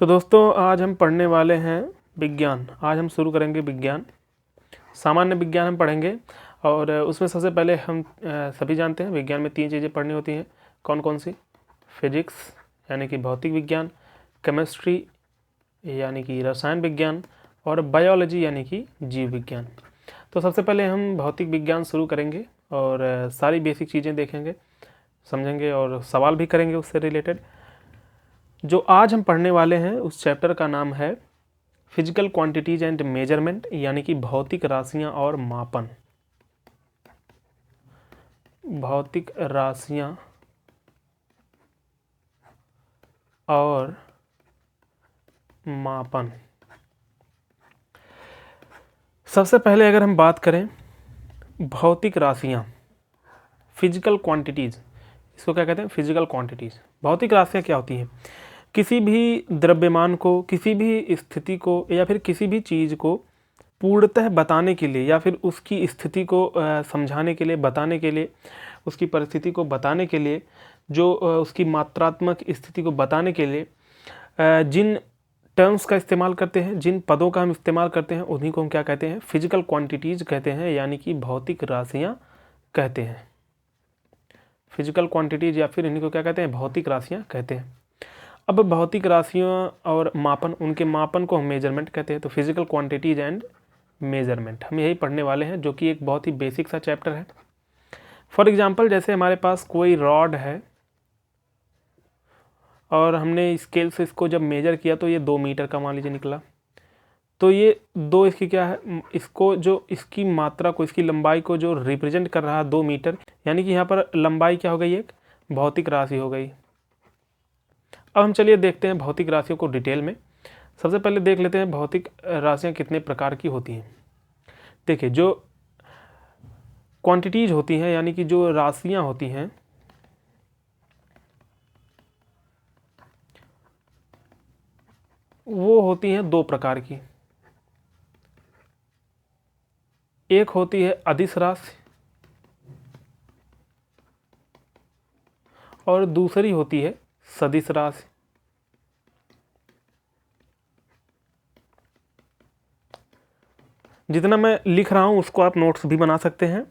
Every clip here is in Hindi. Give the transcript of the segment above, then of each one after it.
तो दोस्तों आज हम पढ़ने वाले हैं विज्ञान। आज हम शुरू करेंगे विज्ञान। सामान्य विज्ञान हम पढ़ेंगे और उसमें सबसे पहले हम सभी जानते हैं विज्ञान में 3 चीज़ें पढ़नी होती हैं। कौन कौन सी? फिजिक्स यानी कि भौतिक विज्ञान, केमिस्ट्री यानी कि रसायन विज्ञान और बायोलॉजी यानी कि जीव विज्ञान। तो सबसे पहले हम भौतिक विज्ञान शुरू करेंगे और सारी बेसिक चीज़ें देखेंगे, समझेंगे और सवाल भी करेंगे उससे रिलेटेड। जो आज हम पढ़ने वाले हैं उस चैप्टर का नाम है फिजिकल क्वांटिटीज एंड मेजरमेंट यानी कि भौतिक राशियां और मापन। भौतिक राशियां और मापन। सबसे पहले अगर हम बात करें भौतिक राशियां, फिजिकल क्वांटिटीज, इसको क्या कहते हैं? Physical quantities. भौतिक राशियां क्या होती हैं? किसी भी द्रव्यमान को, किसी भी स्थिति को या फिर किसी भी चीज़ को पूर्णतः बताने के लिए या फिर उसकी स्थिति को समझाने के लिए, बताने के लिए, उसकी परिस्थिति को बताने के लिए, जो उसकी मात्रात्मक स्थिति को बताने के लिए जिन टर्म्स का इस्तेमाल करते हैं, जिन पदों का हम इस्तेमाल करते हैं, उन्हीं को हम क्या कहते हैं? फिजिकल क्वांटिटीज़ कहते हैं, यानी कि भौतिक राशियाँ कहते हैं। फिजिकल क्वांटिटीज़ या फिर इन्हीं को क्या कहते हैं? भौतिक राशियाँ कहते हैं। अब भौतिक राशियों और मापन, उनके मापन को हम मेजरमेंट कहते हैं। तो फिजिकल क्वांटिटीज एंड मेजरमेंट हम यही पढ़ने वाले हैं, जो कि एक बहुत ही बेसिक सा चैप्टर है। फॉर एग्जांपल, जैसे हमारे पास कोई रॉड है और हमने स्केल से इसको जब मेजर किया तो ये 2 मीटर का मान लीजिए निकला। तो ये 2 इसकी क्या है? इसको जो इसकी मात्रा को, इसकी लंबाई को जो रिप्रेजेंट कर रहा है 2 मीटर, यानी कि यहाँ पर लंबाई क्या हो गई? एक भौतिक राशि हो गई। अब हम चलिए देखते हैं भौतिक राशियों को डिटेल में। सबसे पहले देख लेते हैं भौतिक राशियां कितने प्रकार की होती हैं। देखिए, जो क्वांटिटीज होती हैं यानी कि जो राशियां होती हैं, वो होती हैं 2 प्रकार की। एक होती है अदिश राशि और दूसरी होती है सदिश राशि। जितना मैं लिख रहा हूँ उसको आप नोट्स भी बना सकते हैं,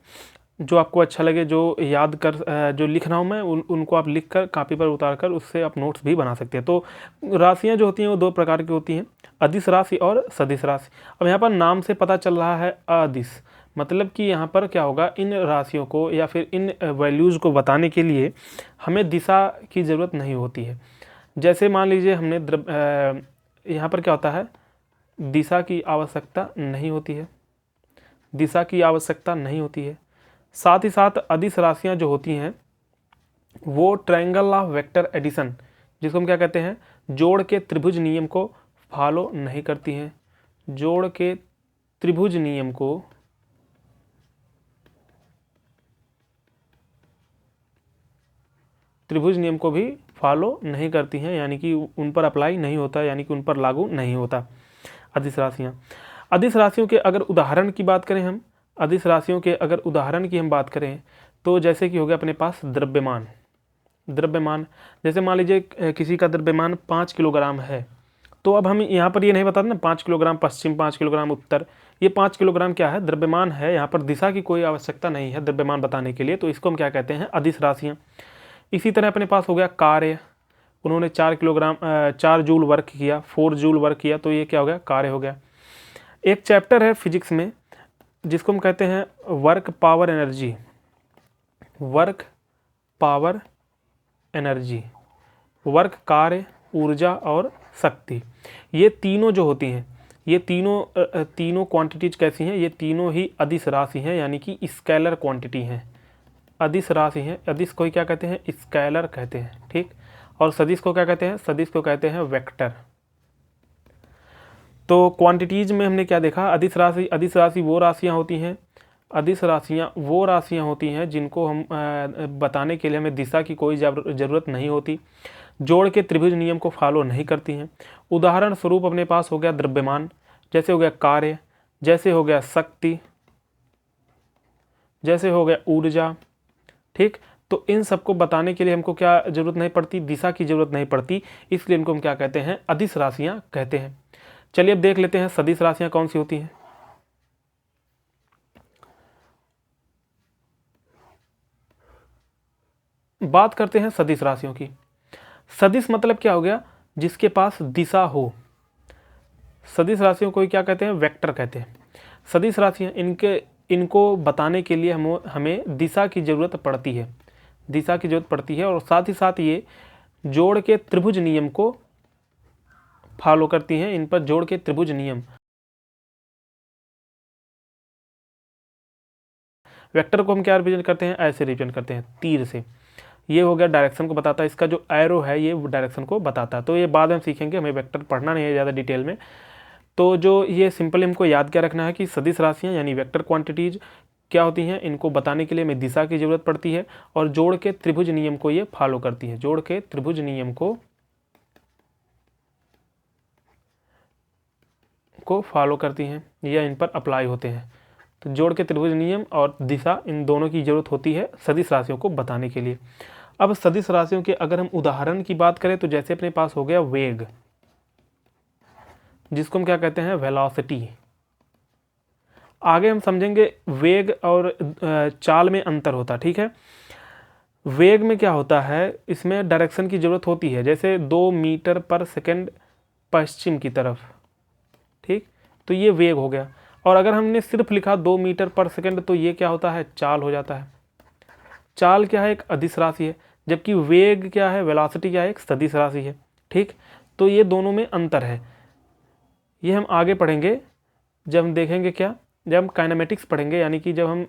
जो आपको अच्छा लगे, जो याद कर, जो लिख रहा हूँ मैं उनको आप लिख कर कापी पर उतार कर उससे आप नोट्स भी बना सकते हैं। तो राशियाँ जो होती हैं वो 2 प्रकार की होती हैं, अदिश राशि और सदिश राशि। अब यहाँ पर नाम से पता चल रहा है अदिश, मतलब कि यहाँ पर क्या होगा? इन राशियों को या फिर इन वैल्यूज़ को बताने के लिए हमें दिशा की ज़रूरत नहीं होती है। जैसे मान लीजिए हमने यहाँ पर क्या होता है? दिशा की आवश्यकता नहीं होती है, दिशा की आवश्यकता नहीं होती है। साथ ही साथ अदिश राशियाँ जो होती हैं वो ट्रायंगल ऑफ वेक्टर एडिशन, जिसको हम क्या कहते हैं? जोड़ के त्रिभुज नियम को फॉलो नहीं करती हैं। जोड़ के त्रिभुज नियम को भी फॉलो नहीं करती हैं, यानी कि उन पर अप्लाई नहीं होता, यानी कि उन पर लागू नहीं होता अदिश राशियाँ। अदिश राशियों के अगर उदाहरण की बात करें हम, अदिश राशियों के अगर उदाहरण की हम बात करें तो जैसे कि हो गया अपने पास द्रव्यमान। द्रव्यमान जैसे मान लीजिए किसी का द्रव्यमान 5 किलोग्राम है, तो अब हम यहाँ पर ये नहीं बताते ना 5 किलोग्राम पश्चिम, 5 किलोग्राम उत्तर। ये 5 किलोग्राम क्या है? द्रव्यमान है। यहाँ पर दिशा की कोई आवश्यकता नहीं है द्रव्यमान बताने के लिए, तो इसको हम क्या कहते हैं? अदिश राशियाँ। इसी तरह अपने पास हो गया कार्य। उन्होंने 4 जूल वर्क किया, 4 जूल वर्क किया, तो ये क्या हो गया? कार्य हो गया। एक चैप्टर है फिजिक्स में जिसको हम कहते हैं work power energy. Work power energy, work कार्य, ऊर्जा और शक्ति। ये तीनों जो होती हैं, ये तीनों क्वांटिटीज कैसी हैं? ये तीनों ही अदिश राशि हैं, यानी कि स्केलर क्वांटिटी हैं। अदिश राशि हैं। अदिश को ही क्या कहते हैं? स्केलर कहते हैं, ठीक। और सदिश को क्या कहते हैं? सदिश को कहते हैं वेक्टर। तो क्वांटिटीज में हमने क्या देखा? अदिश राशि वो राशियाँ होती हैं, अदिश राशियाँ वो राशियाँ होती हैं जिनको हम बताने के लिए हमें दिशा की कोई ज़रूरत नहीं होती, जोड़ के त्रिभुज नियम को फॉलो नहीं करती हैं। उदाहरण स्वरूप अपने पास हो गया द्रव्यमान, जैसे हो गया कार्य, जैसे हो गया शक्ति, जैसे हो गया ऊर्जा, ठीक। तो इन सबको बताने के लिए हमको क्या जरूरत नहीं पड़ती, दिशा की जरूरत नहीं पड़ती, इसलिए इनको हम क्या कहते हैं, अदिश राशियां कहते हैं। चलिए अब देख लेते हैं सदिश राशियां कौन सी होती हैं। बात करते हैं सदिश राशियों की। सदिश मतलब क्या हो गया, जिसके पास दिशा हो। सदिश राशियों को क्या कहते हैं, वेक्टर कहते हैं। सदिश राशियां इनको बताने के लिए हमें दिशा की जरूरत पड़ती है, दिशा की जरूरत पड़ती है, और साथ ही साथ ये जोड़ के त्रिभुज नियम को फॉलो करती हैं। इन पर जोड़ के त्रिभुज नियम, वेक्टर को हम क्या रिप्रेजेंट करते हैं, ऐसे रिप्रेजेंट करते हैं, तीर से। ये हो गया डायरेक्शन को बताता है, इसका जो एरो है ये डायरेक्शन को बताता है। तो ये बाद में सीखेंगे, हमें वेक्टर पढ़ना नहीं है ज़्यादा डिटेल में। तो जो ये सिंपल हमको याद क्या रखना है कि सदिश राशियाँ यानी वेक्टर क्वांटिटीज क्या होती हैं, इनको बताने के लिए हमें दिशा की जरूरत पड़ती है, और जोड़ के त्रिभुज नियम को ये फॉलो करती है। जोड़ के त्रिभुज नियम को फॉलो करती हैं, या इन पर अप्लाई होते हैं। तो जोड़ के त्रिभुज नियम और दिशा, इन दोनों की जरूरत होती है सदिश राशियों को बताने के लिए। अब सदिश राशियों के अगर हम उदाहरण की बात करें तो जैसे अपने पास हो गया वेग, जिसको हम क्या कहते हैं, वेलोसिटी। आगे हम समझेंगे वेग और चाल में अंतर होता, ठीक है। वेग में क्या होता है, इसमें डायरेक्शन की जरूरत होती है, जैसे 2 मीटर पर सेकंड पश्चिम की तरफ, ठीक। तो ये वेग हो गया। और अगर हमने सिर्फ लिखा 2 मीटर पर सेकंड तो ये क्या होता है, चाल हो जाता है। चाल क्या है, एक अदिश राशि है, जबकि वेग क्या है, वेलोसिटी क्या है, एक सदिश राशि है, ठीक। तो ये दोनों में अंतर है। ये हम आगे पढ़ेंगे जब हम देखेंगे क्या, जब हम काइनेमेटिक्स पढ़ेंगे, यानी कि जब हम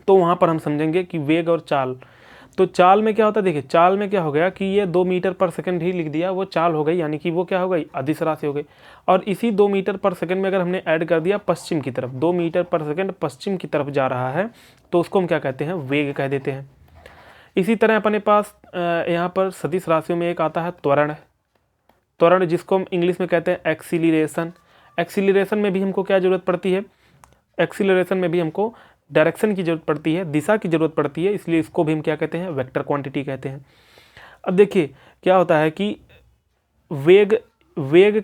तो वहाँ पर हम समझेंगे कि वेग और चाल। तो चाल में क्या होता है, देखिए चाल में क्या हो गया कि ये 2 मीटर पर सेकंड ही लिख दिया, वो चाल हो गई, यानी कि वो क्या हो गई, अदिश राशि हो गई। और इसी 2 मीटर पर सेकंड में अगर हमने ऐड कर दिया पश्चिम की तरफ, 2 मीटर पर सेकंड पश्चिम की तरफ जा रहा है, तो उसको हम क्या कहते हैं, वेग कह देते हैं। इसी तरह अपने पास यहाँ पर सदिश राशियों में एक आता है त्वरण। त्वरण जिसको हम इंग्लिश में कहते हैं एक्सीलरेशन। एक्सीलरेशन में भी हमको क्या जरूरत पड़ती है, एक्सीलरेशन में भी हमको डायरेक्शन की जरूरत पड़ती है, दिशा की जरूरत पड़ती है, इसलिए इसको भी हम क्या कहते हैं, वेक्टर क्वांटिटी कहते हैं। अब देखिए क्या होता है कि वेग वेग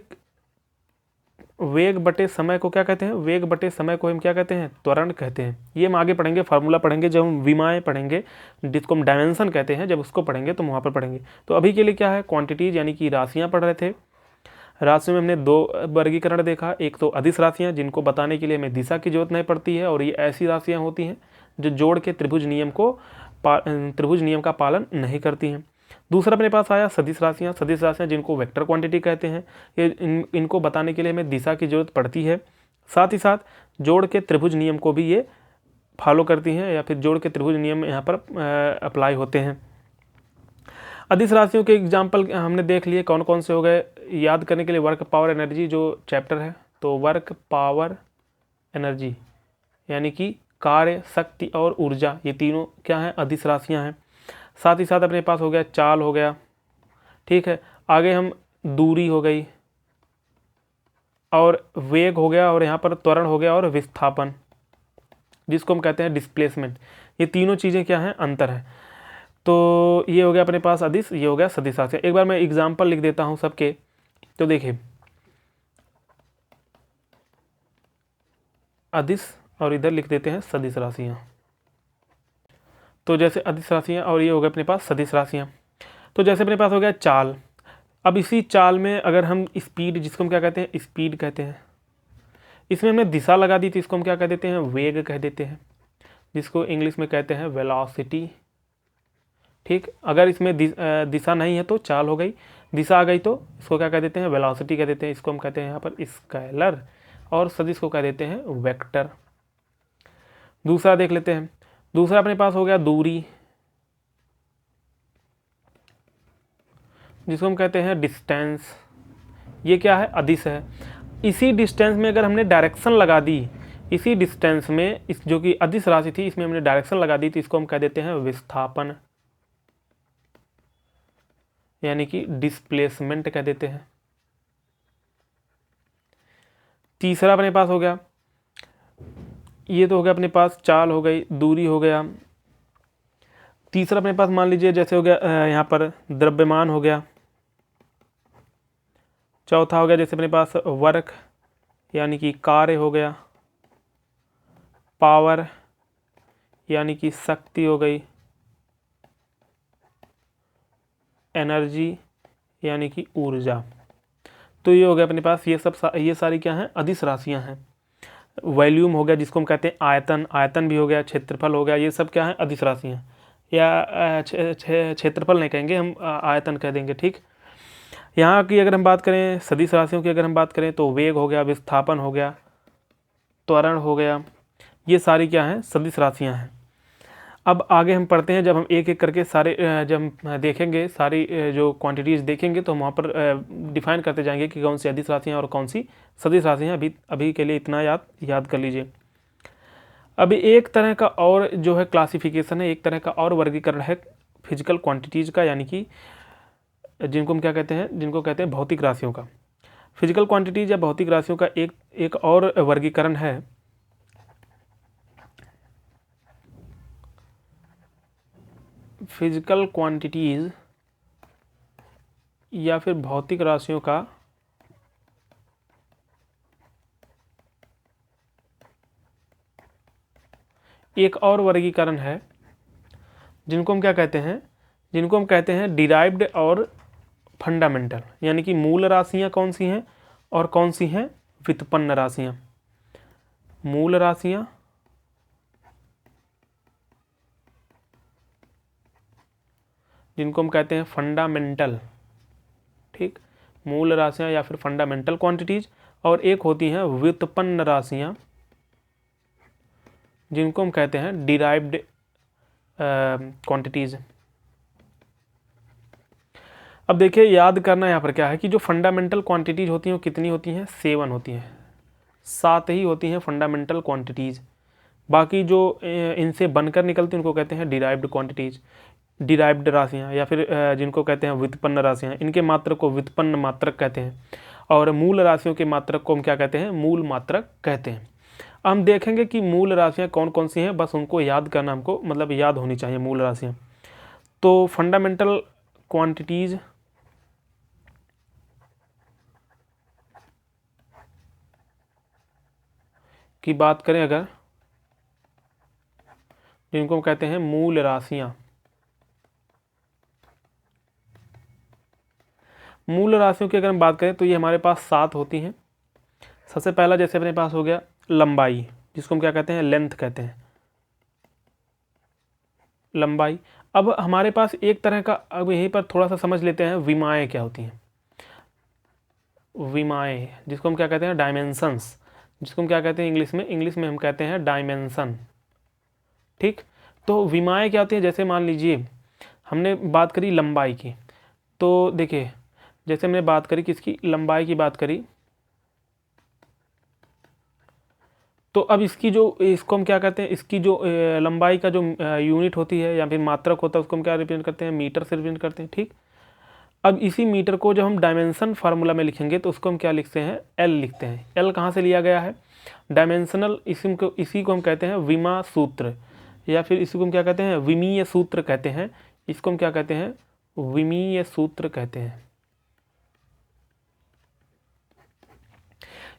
वेग बटे समय को क्या कहते हैं, वेग बटे समय को हम क्या कहते हैं, त्वरण कहते हैं। ये हम आगे पढ़ेंगे, फार्मूला पढ़ेंगे, जब हम विमाएँ पढ़ेंगे, जिसको हम डायमेंशन कहते हैं, जब उसको पढ़ेंगे तो वहाँ पर पढ़ेंगे। तो अभी के लिए क्या है, क्वांटिटीज यानी कि राशियाँ पढ़ रहे थे। राशियों में हमने 2 वर्गीकरण देखा, एक तो अदिश राशियाँ जिनको बताने के लिए हमें दिशा की जरूरत नहीं पड़ती है, और ये ऐसी राशियाँ होती हैं जो जोड़ के त्रिभुज नियम का पालन नहीं करती हैं। दूसरा अपने पास आया सदिश राशियाँ। सदिश राशियाँ जिनको वेक्टर क्वांटिटी कहते हैं, ये इनको बताने के लिए हमें दिशा की जरूरत पड़ती है, साथ ही साथ जोड़ के त्रिभुज नियम को भी ये फॉलो करती हैं, या फिर जोड़ के त्रिभुज नियम यहाँ पर अप्लाई होते हैं। अदिश राशियों के एग्जाम्पल हमने देख लिए, कौन कौन से हो गए। याद करने के लिए वर्क पावर एनर्जी जो चैप्टर है, तो वर्क पावर एनर्जी यानी कि कार्य, शक्ति और ऊर्जा, ये तीनों क्या हैं, अदिश राशियाँ हैं। साथ ही साथ अपने पास हो गया चाल हो गया, ठीक है। आगे हम दूरी हो गई, और वेग हो गया, और यहाँ पर त्वरण हो गया, और विस्थापन जिसको हम कहते हैं डिस्प्लेसमेंट। ये तीनों चीज़ें क्या हैं, अंतर है। तो ये हो गया अपने पास अदिश, ये हो गया सदिश राशियाँ। एक बार मैं एग्जाम्पल लिख देता हूँ सबके। तो देखिए अदिश, और इधर लिख देते हैं सदिश राशियाँ। तो जैसे अदिश राशियाँ, और ये हो गया अपने पास सदिश राशियाँ। तो जैसे अपने पास हो गया चाल। अब इसी चाल में अगर हम स्पीड, जिसको हम क्या कहते हैं, स्पीड कहते हैं, इसमें हमने दिशा लगा दी थी, इसको हम क्या कह देते हैं, वेग कह देते हैं, जिसको इंग्लिश में कहते हैं वेलोसिटी, ठीक। अगर इसमें दिशा नहीं है तो चाल हो गई, दिशा आ गई तो इसको क्या कह देते हैं, वेलोसिटी कह देते हैं। इसको हम कहते हैं यहाँ पर स्केलर, और सदिश को कह देते हैं वेक्टर। दूसरा देख लेते हैं। दूसरा अपने पास हो गया दूरी, जिसको हम कहते हैं डिस्टेंस। ये क्या है, अदिश है। इसी डिस्टेंस में अगर हमने डायरेक्शन लगा दी, इसी डिस्टेंस में इस जो कि अदिश राशि थी, इसमें हमने डायरेक्शन लगा दी, तो इसको हम कह देते हैं विस्थापन, यानी कि डिस्प्लेसमेंट कह देते हैं। तीसरा अपने पास हो गया, ये तो हो गया अपने पास चाल हो गई, दूरी हो गया, तीसरा अपने पास मान लीजिए जैसे हो गया यहाँ पर द्रव्यमान हो गया। चौथा हो गया जैसे अपने पास वर्क यानी कि कार्य हो गया। पावर यानी कि शक्ति हो गई। एनर्जी यानी कि ऊर्जा। तो ये हो गया अपने पास, ये सारी क्या हैं, अदिश राशियां हैं। वॉल्यूम हो गया जिसको हम कहते हैं आयतन, आयतन भी हो गया, क्षेत्रफल हो गया, ये सब क्या है, अदिश राशियां। या क्षेत्रफल नहीं कहेंगे हम, आयतन कह देंगे, ठीक। यहाँ की अगर हम बात करें सदिश राशियों की अगर हम बात करें तो वेग हो गया, विस्थापन हो गया, त्वरण हो गया, ये सारी क्या हैं, सदिश राशियाँ हैं। अब आगे हम पढ़ते हैं, जब हम एक एक करके सारे जब हम देखेंगे सारी जो क्वांटिटीज़ देखेंगे तो हम वहाँ पर डिफाइन करते जाएंगे कि कौन सी अदिश राशियाँ और कौन सी सदिश राशियाँ। अभी के लिए इतना याद कर लीजिए। अभी एक तरह का और जो है क्लासिफिकेशन है, एक तरह का और वर्गीकरण है फिजिकल क्वांटिटीज़ का, यानी कि जिनको हम क्या कहते हैं, जिनको कहते हैं भौतिक राशियों का। फिजिकल क्वांटिटीज़ या भौतिक राशियों का एक और वर्गीकरण है, फिजिकल क्वांटिटीज़ या फिर भौतिक राशियों का एक और वर्गीकरण है, जिनको हम क्या कहते हैं, जिनको हम कहते हैं डिराइव्ड और फंडामेंटल। यानी कि मूल राशियां कौन सी हैं और कौन सी हैं व्युत्पन्न राशियां। मूल राशियां जिनको हम कहते हैं फंडामेंटल, ठीक, मूल राशियां या फिर फंडामेंटल क्वांटिटीज। और एक होती हैं व्युत्पन्न राशियां जिनको हम कहते हैं डिराइव्ड क्वांटिटीज। अब देखिए याद करना यहाँ पर क्या है कि जो फंडामेंटल क्वांटिटीज होती हैं वो कितनी होती हैं, 7 होती हैं, 7 ही होती हैं फंडामेंटल क्वांटिटीज़। बाकी जो इनसे बनकर निकलती हैं उनको कहते हैं डिराइव्ड क्वांटिटीज़, डिराइव्ड राशियाँ, या फिर जिनको कहते हैं व्युत्पन्न राशियाँ। इनके मात्रक को व्युत्पन्न मात्रक कहते हैं और मूल राशियों के मात्रक को हम क्या कहते हैं, मूल मात्रक कहते हैं। हम देखेंगे कि मूल राशियाँ कौन कौन सी हैं, बस उनको याद करना हमको, मतलब याद होनी चाहिए मूल राशियाँ। तो फंडामेंटल क्वांटिटीज़ की बात करें अगर, जिनको हम कहते हैं मूल राशियाँ, मूल राशियों की अगर हम बात करें तो ये हमारे पास 7 होती हैं। सबसे पहला जैसे अपने पास हो गया लंबाई, जिसको हम क्या कहते हैं, लेंथ कहते हैं, लंबाई। अब हमारे पास एक तरह का, अब यहीं पर थोड़ा सा समझ लेते हैं विमाएँ क्या होती हैं। विमाएँ जिसको हम क्या कहते हैं, डायमेंशंस, जिसको हम क्या कहते हैं इंग्लिश में हम कहते हैं डायमेंशन, ठीक। तो विमाएँ क्या होती हैं, जैसे मान लीजिए हमने बात करी लंबाई की, तो देखिए जैसे हमने बात करी किसकी, लंबाई की बात करी, तो अब इसको हम क्या कहते हैं, इसकी जो लंबाई का जो यूनिट होती है या फिर मात्रक होता है उसको हम क्या रिप्रेजेंट करते हैं, मीटर से रिप्रेजेंट करते हैं, ठीक। अब इसी मीटर को जब हम डायमेंशन फार्मूला में लिखेंगे तो उसको हम क्या लिखते हैं, एल लिखते हैं। एल कहाँ से लिया गया है, डायमेंशनल, इसी को हम कहते हैं विमा सूत्र, या फिर इसी को हम क्या कहते हैं, विमीय सूत्र कहते हैं। इसको हम क्या कहते हैं, विमीय सूत्र कहते हैं।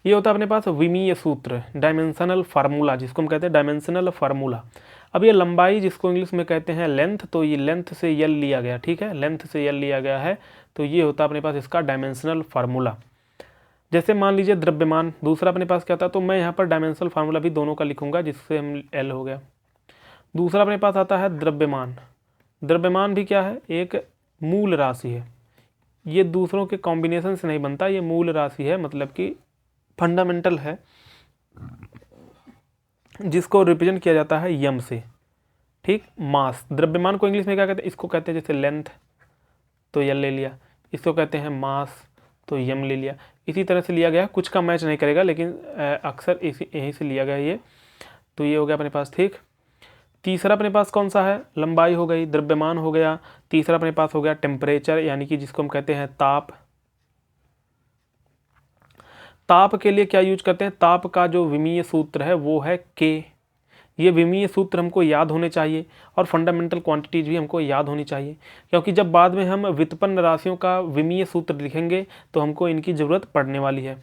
ये होता है अपने पास विमीय सूत्र, डायमेंशनल फार्मूला, जिसको हम कहते हैं डायमेंशनल फार्मूला। अब ये लंबाई जिसको इंग्लिश में कहते हैं लेंथ, तो ये लेंथ से यल लिया गया, ठीक है, लेंथ से यल लिया गया है, तो ये होता है अपने पास इसका डायमेंशनल फार्मूला। जैसे मान लीजिए द्रव्यमान, दूसरा अपने पास क्या था, तो मैं यहाँ पर डायमेंशनल फार्मूला भी दोनों का लिखूंगा, जिससे हम एल हो गया। दूसरा अपने पास आता है द्रव्यमान। द्रव्यमान भी क्या है, एक मूल राशि है, ये दूसरों के कॉम्बिनेशन से नहीं बनता, ये मूल राशि है, मतलब कि फंडामेंटल है, जिसको रिप्रेजेंट किया जाता है यम से, ठीक। मास, द्रव्यमान को इंग्लिश में क्या कहते हैं, इसको कहते हैं जैसे लेंथ, तो यल ले लिया, इसको कहते हैं मास, तो यम ले लिया। इसी तरह से लिया गया, कुछ का मैच नहीं करेगा लेकिन अक्सर यहीं से लिया गया ये, तो ये हो गया अपने पास, ठीक। तीसरा अपने पास कौन सा है, लंबाई हो गई, द्रव्यमान हो गया। तीसरा अपने पास हो गया टेम्परेचर, यानी कि जिसको हम कहते हैं ताप। ताप के लिए क्या यूज करते हैं, ताप का जो विमीय सूत्र है वो है के, ये विमीय सूत्र हमको याद होने चाहिए और फंडामेंटल क्वांटिटीज भी हमको याद होनी चाहिए, क्योंकि जब बाद में हम व्युत्पन्न राशियों का विमीय सूत्र लिखेंगे तो हमको इनकी ज़रूरत पड़ने वाली है।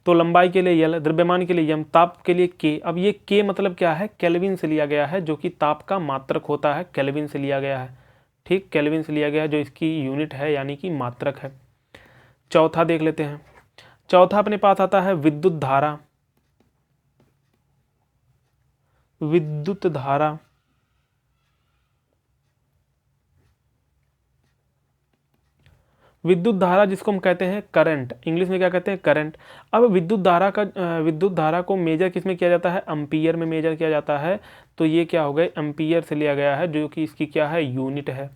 तो लंबाई के लिए यल, द्रव्यमान के लिए यम, ताप के लिए के। अब ये के मतलब क्या है, केल्विन से लिया गया है, जो कि ताप का मात्रक होता है, केल्विन से लिया गया है। ठीक, केल्विन से लिया गया है, जो इसकी यूनिट है यानी कि मात्रक है। चौथा देख लेते हैं। चौथा अपने पास आता है विद्युत धारा। विद्युत धारा विद्युत धारा जिसको हम कहते हैं करंट, इंग्लिश में क्या कहते हैं, करंट। अब विद्युत धारा को मेजर किस में किया जाता है, एम्पीयर में मेजर किया जाता है। तो ये क्या हो गए, एम्पीयर से लिया गया है, जो कि इसकी क्या है, यूनिट है।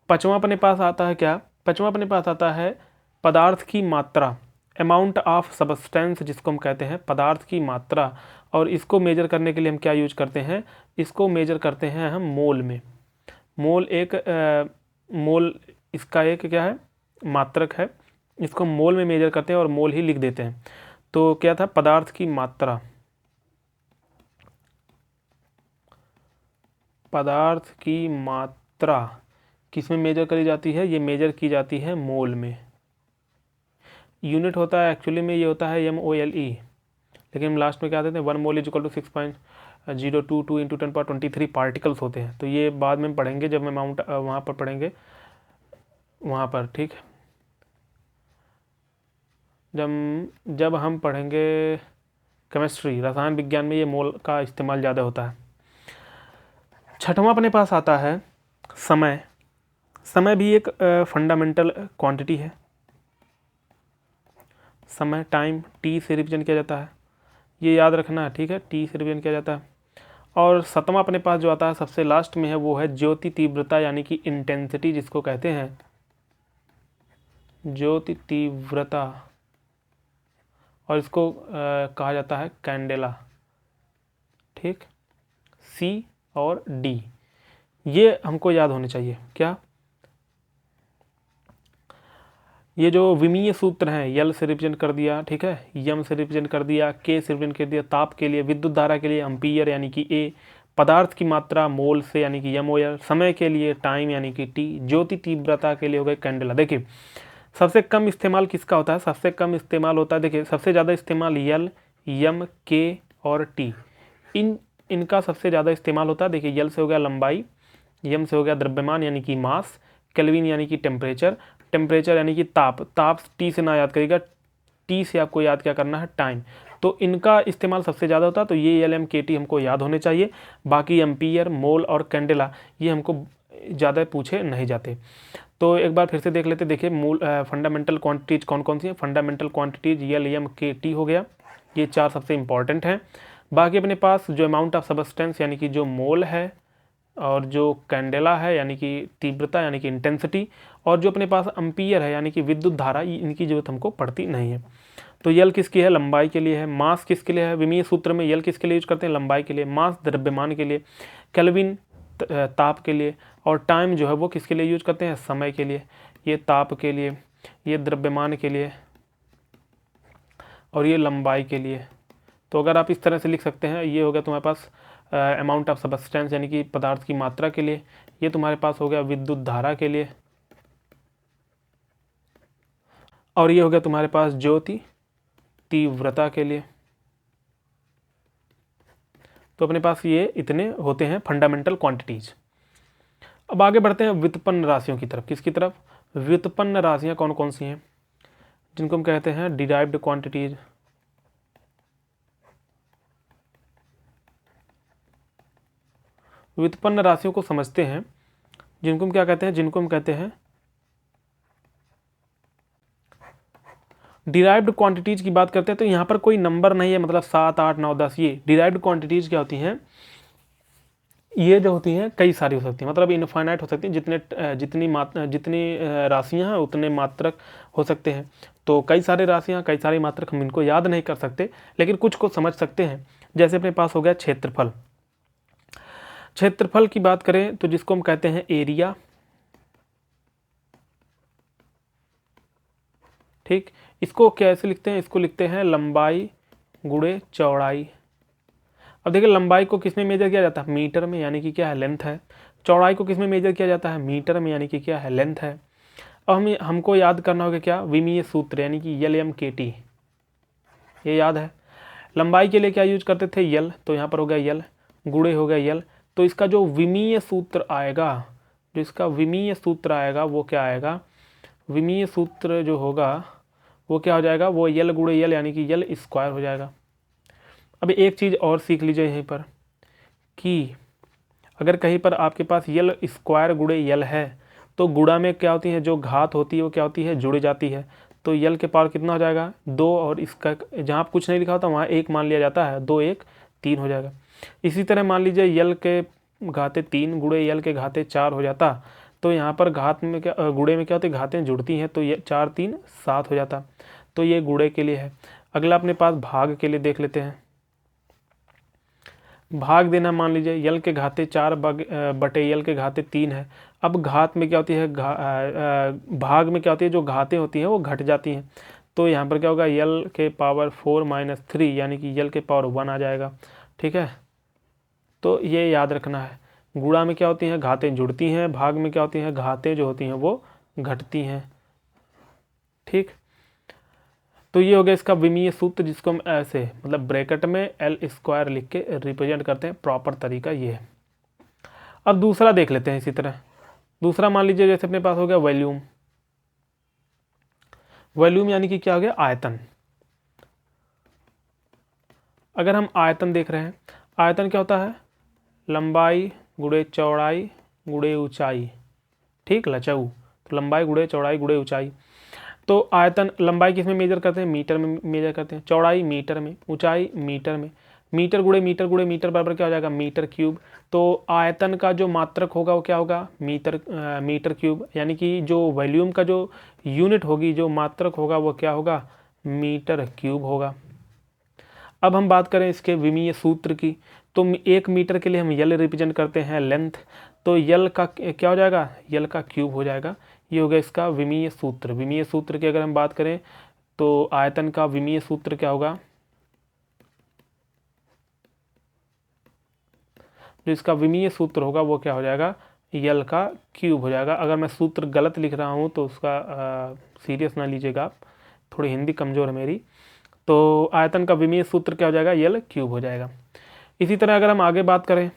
पांचवा अपने पास आता है क्या, पांचवा अपने पास आता है पदार्थ की मात्रा, अमाउंट ऑफ सब्सटेंस जिसको हम कहते हैं, पदार्थ की मात्रा। और इसको मेजर करने के लिए हम क्या यूज करते हैं, इसको मेजर करते हैं हम मोल में। मोल इसका एक क्या है, मात्रक है। इसको मोल में मेजर करते हैं और मोल ही लिख देते हैं। तो क्या था, पदार्थ की मात्रा, पदार्थ की मात्रा किस में मेजर करी जाती है, ये मेजर की जाती है मोल में। यूनिट होता है एक्चुअली में, ये होता है MOLE, लेकिन हम लास्ट में क्या देते हैं, 1 mole is equal to 6.022 × 10⁻23 particles होते हैं। तो ये बाद में पढ़ेंगे जब हम अमाउंट वहाँ पर पढ़ेंगे, वहाँ पर। ठीक, जब हम पढ़ेंगे केमिस्ट्री, रसायन विज्ञान में ये मोल का इस्तेमाल ज़्यादा होता है। छठवां अपने पास आता है समय। समय भी एक फंडामेंटल क्वांटिटी है। समय, टाइम, टी से रिप्रेजेंट किया जाता है, ये याद रखना है। ठीक है, टी से रिप्रेजेंट किया जाता है। और सातवां अपने पास जो आता है सबसे लास्ट में है, वो है ज्योति तीव्रता यानी कि इंटेंसिटी जिसको कहते हैं, ज्योति तीव्रता। और इसको कहा जाता है कैंडेला। ठीक, C और D ये हमको याद होने चाहिए। क्या, ये जो विमीय सूत्र हैं, यल से रिप्रेजेंट कर दिया, ठीक है, यम से रिप्रेजेंट कर दिया, के से रिप्रेजेंट कर दिया, ताप के लिए, विद्युत धारा के लिए एम्पीयर यानी कि A, पदार्थ की मात्रा मोल से यानी कि MOL, समय के लिए टाइम यानी कि T, ज्योति तीव्रता के लिए हो गए कैंडेला। देखिए सबसे कम इस्तेमाल किसका होता है, सबसे कम इस्तेमाल होता है, देखिए सबसे ज़्यादा इस्तेमाल यल, यम, के और टी, इनका सबसे ज़्यादा इस्तेमाल होता है। देखिए यल से हो गया लंबाई, यम से हो गया द्रव्यमान यानी कि मास, केल्विन यानी कि टेम्परेचर, टेम्परेचर यानी कि ताप, ताप टी से ना याद करिएगा, टी से आपको याद क्या करना है, टाइम। तो इनका इस्तेमाल सबसे ज़्यादा होता है। तो ये LM KT हमको याद होने चाहिए। बाकी एम्पीयर, मोल और कैंडेला ये हमको ज़्यादा पूछे नहीं जाते। तो एक बार फिर से देख लेते। देखिए मूल फंडामेंटल क्वांटिटीज कौन कौन सी हैं, फंडामेंटल क्वांटिटीज LM KT हो गया, ये 4 सबसे इंपॉर्टेंट हैं। बाकी अपने पास जो अमाउंट ऑफ सबस्टेंस यानी कि जो मोल है, और जो कैंडेला है यानी कि तीव्रता यानी कि इंटेंसिटी, और जो अपने पास एम्पीयर है यानी कि विद्युत धारा, इनकी जरूरत हमको पड़ती नहीं है। तो यल किसकी है, लंबाई के लिए है। मास किसके लिए है, विमीय सूत्र में यल किसके लिए यूज करते हैं, लंबाई के लिए। मास द्रव्यमान के लिए, केल्विन ताप के लिए, और टाइम जो है वो किसके लिए यूज करते हैं, समय के लिए। ये ताप के लिए, ये द्रव्यमान के लिए, और ये लंबाई के लिए। तो अगर आप इस तरह से लिख सकते हैं, ये हो गया तुम्हारे पास अमाउंट ऑफ सबस्टेंस यानी कि पदार्थ की मात्रा के लिए, ये तुम्हारे पास हो गया विद्युत धारा के लिए, और ये हो गया तुम्हारे पास ज्योति तीव्रता के लिए। तो अपने पास ये इतने होते हैं फंडामेंटल क्वांटिटीज। अब आगे बढ़ते हैं व्युत्पन्न राशियों की तरफ। किसकी तरफ, व्युत्पन्न राशियां कौन कौन सी हैं, जिनको हम कहते हैं डिराइव्ड क्वांटिटीज। व्युत्पन्न राशियों को समझते हैं, जिनको हम क्या कहते हैं, जिनको हम कहते हैं डिराइव्ड क्वांटिटीज की बात करते हैं। तो यहाँ पर कोई नंबर नहीं है, मतलब 7, 8, 9, 10। ये डिराइव्ड क्वांटिटीज क्या होती हैं, ये जो होती हैं कई सारी हो सकती हैं, मतलब इनफाइनाइट हो सकती हैं। जितनी राशियाँ हैं उतने मात्रक हो सकते हैं। तो कई सारे राशियाँ, कई सारे मात्रक, हम इनको याद नहीं कर सकते, लेकिन कुछ को समझ सकते हैं। जैसे अपने पास हो गया क्षेत्रफल। क्षेत्रफल की बात करें तो जिसको हम कहते हैं एरिया, ठीक, इसको कैसे लिखते हैं, इसको लिखते हैं लंबाई गुणे चौड़ाई। अब देखिए लंबाई को किस में मेजर किया जाता है, मीटर में, यानी कि क्या है, लेंथ है। चौड़ाई को किस में मेजर किया जाता है, मीटर में, यानी कि क्या है, लेंथ है। अब हमको याद करना होगा क्या, विमीय सूत्र, यानी कि LMKT, ये याद है। लंबाई के लिए क्या यूज करते थे, यल, तो यहाँ पर हो गया यल, गुणे हो गया यल। तो इसका जो विमीय सूत्र आएगा, जो इसका विमीय सूत्र आएगा वो क्या आएगा, विमीय सूत्र जो होगा वो क्या हो जाएगा, वो यल गुणे यल, यानी कि यल स्क्वायर हो जाएगा। अब एक चीज़ और सीख लीजिए यहीं पर कि अगर कहीं पर आपके पास यल स्क्वायर गुणे यल है तो गुणा में क्या होती है, जो घात होती है वो क्या होती है, जुड़ जाती है। तो यल के पावर कितना हो जाएगा, 2, और इसका जहाँ कुछ नहीं लिखा होता वहाँ 1 मान लिया जाता है, 2 1 3 हो जाएगा। इसी तरह मान लीजिए यल के घाते 3 गुणे यल के घाते 4 हो जाता, तो यहाँ पर घात में क्या, गुणे में क्या होती है, घातें जुड़ती हैं, तो ये 4 3 7 हो जाता। तो ये गुणे के लिए है। अगला अपने पास भाग के लिए देख लेते हैं। भाग देना, मान लीजिए यल के घाते 4 बटे यल के घाते 3 है। अब घात में क्या होती है, भाग में क्या होती है, जो घातें होती हैं वो घट जाती हैं। तो यहाँ पर क्या होगा, यल के पावर 4 - 3, यानी कि यल के पावर 1 आ जाएगा। ठीक है, तो ये याद रखना है। गुणा में क्या होती हैं, घातें जुड़ती हैं, भाग में क्या होती हैं, घातें जो होती हैं वो घटती हैं। ठीक, तो ये हो गया इसका विमीय सूत्र, जिसको हम ऐसे मतलब ब्रैकेट में L² लिख के रिप्रेजेंट करते हैं। प्रॉपर तरीका ये है। अब दूसरा देख लेते हैं इसी तरह। दूसरा मान लीजिए जैसे अपने पास हो गया वॉल्यूम। वॉल्यूम यानी कि क्या हो गया, आयतन। अगर हम आयतन देख रहे हैं, आयतन क्या होता है, लंबाई गुणे चौड़ाई गुणे ऊंचाई। ठीक, लचऊ, तो लंबाई गुणे चौड़ाई गुणे ऊंचाई। तो आयतन, लंबाई किस में मेजर करते हैं, मीटर में मेजर करते हैं, चौड़ाई मीटर में, ऊंचाई मीटर में। मीटर गुणे मीटर बराबर क्या हो जाएगा, मीटर क्यूब। तो आयतन का जो मात्रक होगा वो क्या होगा, मीटर क्यूब, यानी कि जो वॉल्यूम का जो यूनिट होगी, जो मात्रक होगा वो क्या होगा, मीटर क्यूब होगा। अब हम बात करें इसके विमीय सूत्र की, तो 1 मीटर के लिए हम यल रिप्रेजेंट करते हैं, लेंथ। तो यल का क्या हो जाएगा, यल का क्यूब हो जाएगा। ये हो गया इसका विमीय सूत्र। विमीय सूत्र की अगर हम बात करें तो आयतन का विमीय सूत्र क्या होगा, जो इसका विमीय सूत्र होगा वो क्या हो जाएगा, यल का क्यूब हो जाएगा। अगर मैं सूत्र गलत लिख रहा हूँ तो उसका सीरियस ना लीजिएगा आप, थोड़ी हिंदी कमज़ोर है मेरी। तो आयतन का विमीय सूत्र क्या हो जाएगा, यल क्यूब हो जाएगा। इसी तरह अगर हम आगे बात करें,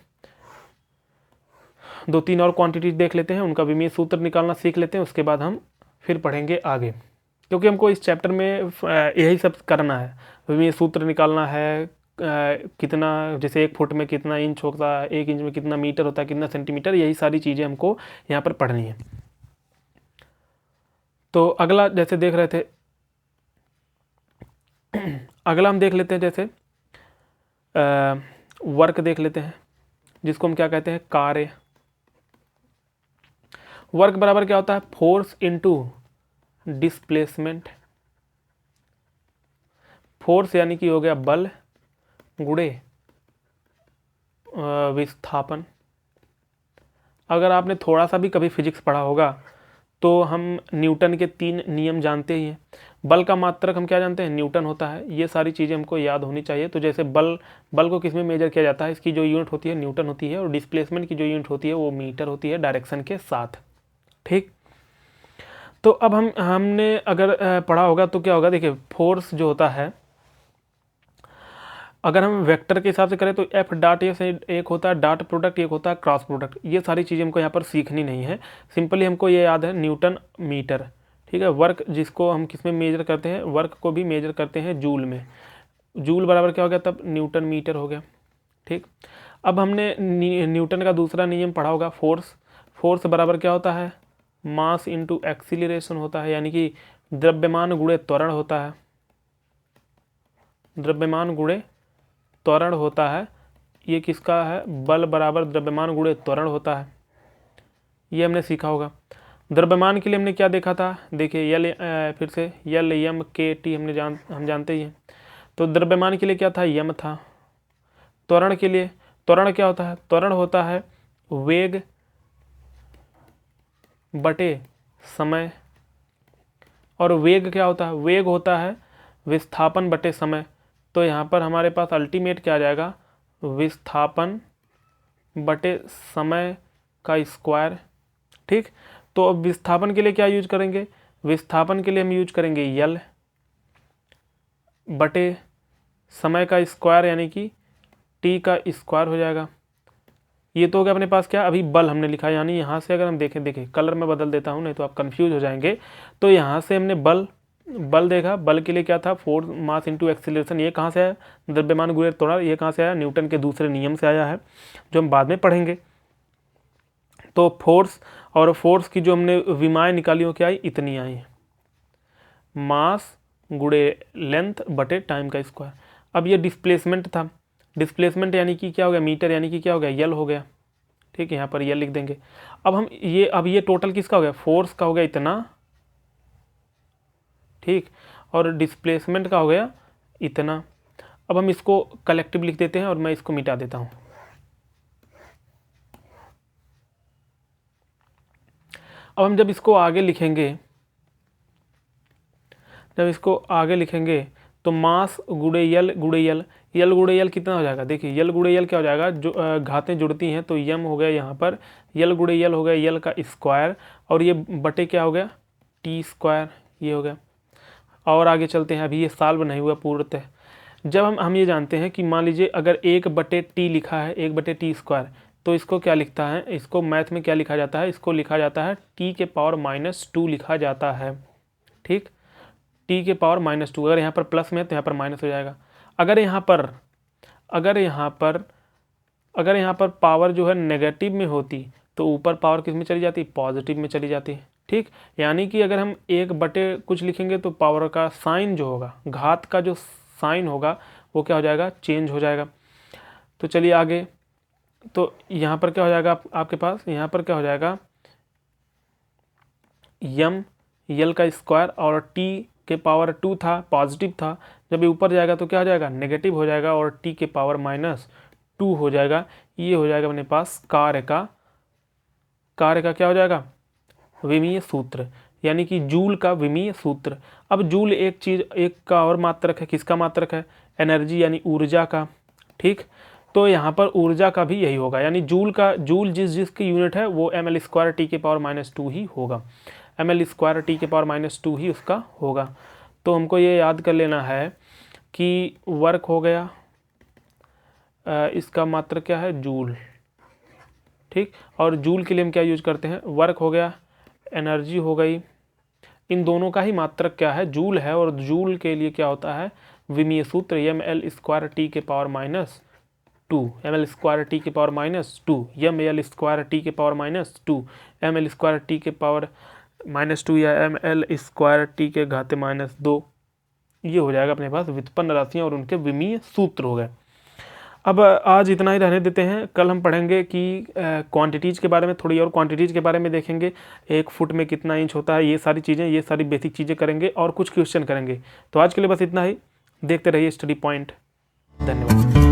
2-3 और क्वांटिटीज देख लेते हैं, उनका विमीय सूत्र निकालना सीख लेते हैं, उसके बाद हम फिर पढ़ेंगे आगे, क्योंकि हमको इस चैप्टर में यही सब करना है। विमीय सूत्र निकालना है, कितना, जैसे 1 फुट में कितना इंच होता है, 1 इंच में कितना मीटर होता है, कितना सेंटीमीटर, यही सारी चीज़ें हमको यहाँ पर पढ़नी है। तो अगला जैसे देख रहे थे, अगला हम देख लेते हैं, जैसे वर्क देख लेते हैं, जिसको हम क्या कहते हैं, कार्य। वर्क बराबर क्या होता है, फोर्स इनटू डिस्प्लेसमेंट। फोर्स यानी कि हो गया बल गुणे विस्थापन। अगर आपने थोड़ा सा भी कभी फिजिक्स पढ़ा होगा तो हम न्यूटन के 3 नियम जानते ही हैं। बल का मात्रक हम क्या जानते हैं, न्यूटन होता है। ये सारी चीज़ें हमको याद होनी चाहिए। तो जैसे बल को किस में मेजर किया जाता है, इसकी जो यूनिट होती है न्यूटन होती है, और डिस्प्लेसमेंट की जो यूनिट होती है वो मीटर होती है, डायरेक्शन के साथ। ठीक, तो अब हमने अगर पढ़ा होगा तो क्या होगा, देखिए फोर्स जो होता है, अगर हम वेक्टर के हिसाब से करें तो एफ डॉट ए से एक होता है डॉट प्रोडक्ट, एक होता है क्रॉस प्रोडक्ट। ये सारी चीज़ें हमको यहाँ पर सीखनी नहीं है, सिंपली हमको ये याद है न्यूटन मीटर। ठीक है, वर्क जिसको हम किस में मेजर करते हैं, वर्क को भी मेजर करते हैं जूल में। जूल बराबर क्या हो गया, तब न्यूटन मीटर हो गया। ठीक, अब हमने न्यूटन का दूसरा नियम पढ़ा होगा, फोर्स। फोर्स बराबर क्या होता है, मास इंटू एक्सीलरेशन होता है, यानी कि द्रव्यमान गुणे त्वरण होता है। द्रव्यमान गुणे त्वरण होता है। ये किसका है, बल बराबर द्रव्यमान गुणे त्वरण होता है। ये हमने सीखा होगा। द्रव्यमान के लिए हमने क्या देखा था, देखिए यल, फिर से यल एम के टी हम जानते ही हैं। तो द्रव्यमान के लिए क्या था, यम था। त्वरण के लिए, त्वरण क्या होता है, त्वरण होता है वेग बटे समय। और वेग क्या होता है, वेग होता है विस्थापन बटे समय। तो यहाँ पर हमारे पास अल्टीमेट क्या आ जाएगा, विस्थापन बटे समय का स्क्वायर। ठीक, तो अब विस्थापन के लिए क्या यूज करेंगे, विस्थापन के लिए हम यूज करेंगे यल बटे समय का स्क्वायर यानी कि टी का स्क्वायर हो जाएगा। ये तो हो गया अपने पास क्या, अभी बल हमने लिखा, यानी यहाँ से अगर हम देखें कलर में बदल देता हूँ नहीं तो आप कंफ्यूज हो जाएंगे। तो यहाँ से हमने बल देखा, बल के लिए क्या था, फोर्स मास इनटू एक्सीलरेशन। ये कहाँ से आया, द्रव्यमान गुणित त्वरण। ये कहाँ से आया, न्यूटन के दूसरे नियम से आया है, जो हम बाद में पढ़ेंगे। तो फोर्स और फोर्स की जो हमने विमाएँ निकाली वो क्या आई, इतनी आई, मास गुणे लेंथ बटे टाइम का स्क्वायर। अब ये डिस्प्लेसमेंट था, डिस्प्लेसमेंट यानी कि क्या हो गया, मीटर यानी कि क्या हो गया, यल हो गया। ठीक है, यहाँ पर यल लिख देंगे। अब ये टोटल किसका हो गया, फोर्स का हो गया इतना, ठीक, और डिस्प्लेसमेंट का हो गया इतना। अब हम इसको कलेक्टिव लिख देते हैं और मैं इसको मिटा देता हूँ। अब हम जब इसको आगे लिखेंगे तो मास गुणे यल गुणे यल, यल गुणे यल कितना हो जाएगा, देखिए यल गुणे यल क्या हो जाएगा, जो घातें जुड़ती हैं तो यम हो गया यहाँ पर, यल गुणे यल हो गया यल का स्क्वायर, और ये बटे क्या हो गया, टी स्क्वायर, ये हो गया। और आगे चलते हैं, अभी ये सॉल्व नहीं हुआ पूर्णतः। जब हम ये जानते हैं कि मान लीजिए अगर 1/t लिखा है, 1/t स्क्वायर, तो इसको क्या लिखता है, इसको मैथ में क्या लिखा जाता है, इसको लिखा जाता है t के पावर -2 लिखा जाता है। ठीक, t के पावर -2, अगर यहाँ पर प्लस में है तो यहाँ पर माइनस हो जाएगा। अगर यहाँ पर पावर जो है नेगेटिव में होती तो ऊपर पावर किस में चली जाती, पॉजिटिव में चली जाती। ठीक, यानी कि अगर हम 1/ कुछ लिखेंगे तो पावर का साइन जो होगा, घात का जो साइन होगा वो क्या हो जाएगा, चेंज हो जाएगा। तो चलिए आगे, तो यहाँ पर क्या हो जाएगा आपके पास, यहाँ पर क्या हो जाएगा, यम यल का स्क्वायर और टी के पावर 2 था, पॉजिटिव था, जब ये ऊपर जाएगा तो क्या हो जाएगा, नेगेटिव हो जाएगा और टी के पावर -2 हो जाएगा। ये हो जाएगा अपने पास कार्य का क्या हो जाएगा, विमीय सूत्र, यानी कि जूल का विमीय सूत्र। अब जूल एक का और मात्रक है, किसका मात्रक है, एनर्जी यानी ऊर्जा का। ठीक, तो यहाँ पर ऊर्जा का भी यही होगा, यानी जूल जिसकी यूनिट है वो ml² टी के पावर -2 ही होगा, ml² टी के पावर -2 ही उसका होगा। तो हमको ये याद कर लेना है कि वर्क हो गया, इसका मात्रक क्या है, जूल। ठीक, और जूल के लिए हम क्या यूज करते हैं, वर्क हो गया, एनर्जी हो गई, इन दोनों का ही मात्रक क्या है, जूल है, और जूल के लिए क्या होता है, विमीय सूत्र ml² टी के पावर -2, ml² टी के पावर -2, ml² टी के पावर -2, ml² टी के पावर -2 या ml² टी के घाते -2। ये हो जाएगा अपने पास व्युत्पन्न राशियाँ और उनके विमीय सूत्र हो गए। अब आज इतना ही रहने देते हैं, कल हम पढ़ेंगे कि क्वांटिटीज़ के बारे में, थोड़ी और क्वांटिटीज़ के बारे में देखेंगे, 1 फुट में कितना इंच होता है, ये सारी चीज़ें, ये सारी बेसिक चीज़ें करेंगे और कुछ क्वेश्चन करेंगे। तो आज के लिए बस इतना ही, देखते रहिए स्टडी पॉइंट। धन्यवाद।